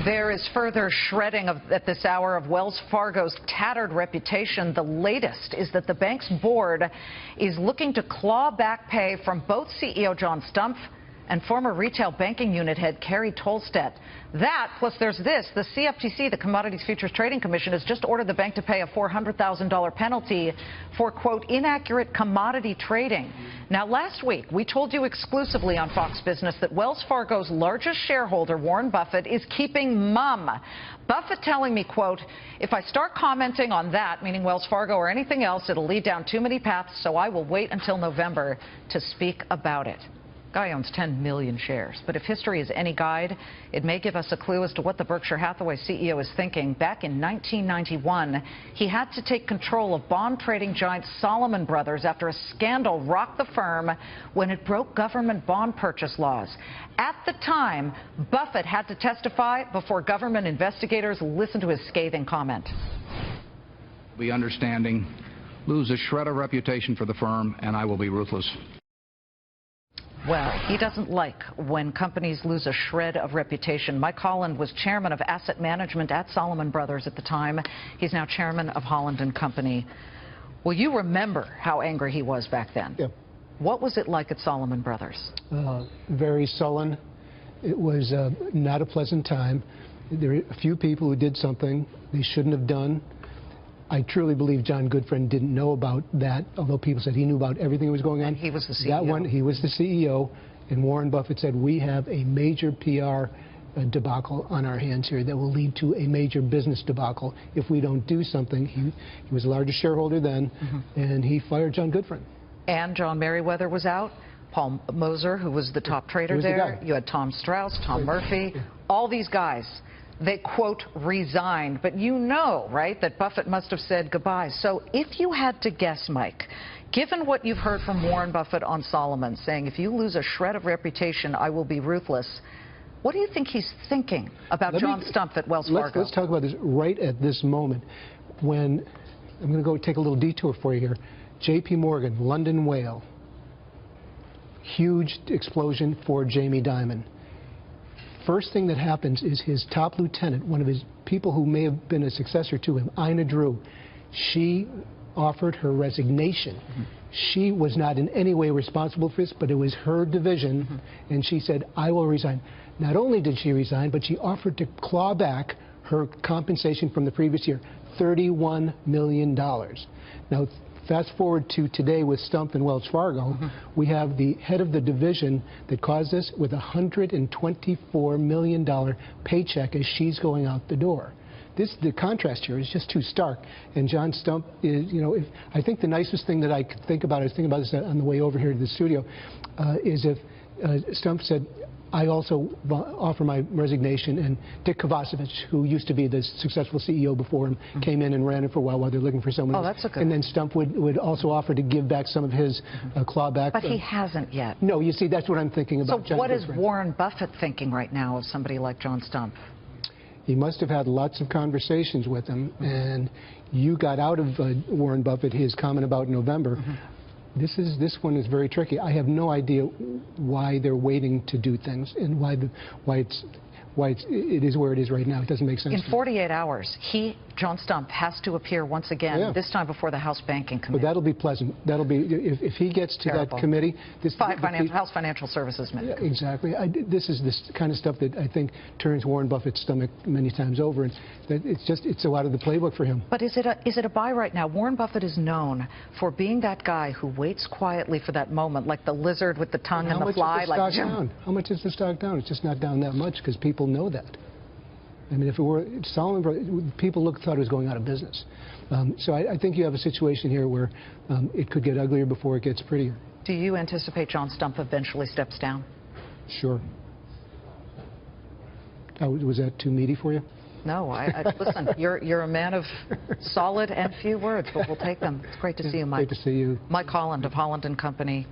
There is further shredding at this hour of Wells Fargo's tattered reputation. The latest is that the bank's board is looking to claw back pay from both CEO John Stumpf and former retail banking unit head Carrie Tolstedt. That, plus there's this, the CFTC, the Commodities Futures Trading Commission, has just ordered the bank to pay a $400,000 penalty for, quote, inaccurate commodity trading. Now, last week, we told you exclusively on Fox Business that Wells Fargo's largest shareholder, Warren Buffett, is keeping mum. Buffett telling me, quote, if I start commenting on that, meaning Wells Fargo or anything else, it'll lead down too many paths, so I will wait until November to speak about it. Guy owns 10 million shares. But if history is any guide, it may give us a clue as to what the Berkshire Hathaway CEO is thinking. Back in 1991, he had to take control of bond trading giant Salomon Brothers after a scandal rocked the firm when it broke government bond purchase laws. At the time, Buffett had to testify before government investigators listened to his scathing comment. Be understanding, lose a shred of reputation for the firm, and I will be ruthless. Well, he doesn't like when companies lose a shred of reputation. Mike Holland was chairman of asset management at Salomon Brothers at the time. He's now chairman of Holland and Company. Well, you remember how angry he was back then. Yep. What was it like at Salomon Brothers? Very sullen. It was not a pleasant time. There were a few people who did something they shouldn't have done. I truly believe John Goodfriend didn't know about that, although people said he knew about everything that was going on. And he was the CEO. That one, he was the CEO, and Warren Buffett said, we have a major PR debacle on our hands here that will lead to a major business debacle if we don't do something. He was the largest shareholder then, and he fired John Goodfriend. And John Merriweather was out. Paul Moser, who was the top trader there. You had Tom Strauss, Tom Murphy, all these guys. They, quote, resigned. But you know, right, that Buffett must have said goodbye. So if you had to guess, Mike, given what you've heard from Warren Buffett on Salomon, saying if you lose a shred of reputation, I will be ruthless, what do you think he's thinking about John Stumpf at Wells Fargo? Let's talk about this right at this moment. When I'm going to go take a little detour for you here. J.P. Morgan, London Whale, huge explosion for Jamie Dimon. First thing that happens is his top lieutenant, one of his people who may have been a successor to him, Ina Drew, she offered her resignation. She was not in any way responsible for this, but it was her division, and she said, I will resign. Not only did she resign, but she offered to claw back her compensation from the previous year, $31 million. Now, fast forward to today with Stumpf and Wells Fargo, we have the head of the division that caused this with a $124 million paycheck as she's going out the door. The contrast here is just too stark. And John Stumpf is, I think the nicest thing that I could think about, I was thinking about this on the way over here to the studio, is if Stumpf said, I also offer my resignation, and Dick Kovacevic, who used to be the successful CEO before him, came in and ran it for a while they're looking for someone else. That's a good And then Stumpf would also offer to give back some of his clawback. But he hasn't yet. No, you see, that's what I'm thinking about. So what is Warren Buffett thinking right now of somebody like John Stumpf? He must have had lots of conversations with him, and you got out of Warren Buffett his comment about November. This one is very tricky. I have no idea why they're waiting to do things and why it is where it is right now. It doesn't make sense. In 48 hours, John Stumpf, has to appear once again, this time before the House Banking Committee. But that'll be pleasant. That'll be, if he gets to that committee. House Financial Services Committee. Yeah, exactly. This is this kind of stuff that I think turns Warren Buffett's stomach many times over. And that it's so out of the playbook for him. But is it a buy right now? Warren Buffett is known for being that guy who waits quietly for that moment, like the lizard with the tongue and the fly. How much is the stock down? It's just not down that much because people know that. I mean, if it were Salomon Brothers, people thought it was going out of business. So I think you have a situation here where it could get uglier before it gets prettier. Do you anticipate John Stumpf eventually steps down? Sure. Was that too meaty for you? No, listen, you're a man of solid and few words, but we'll take them. It's great to see you, Mike. Great to see you. Mike Holland of Holland and Company.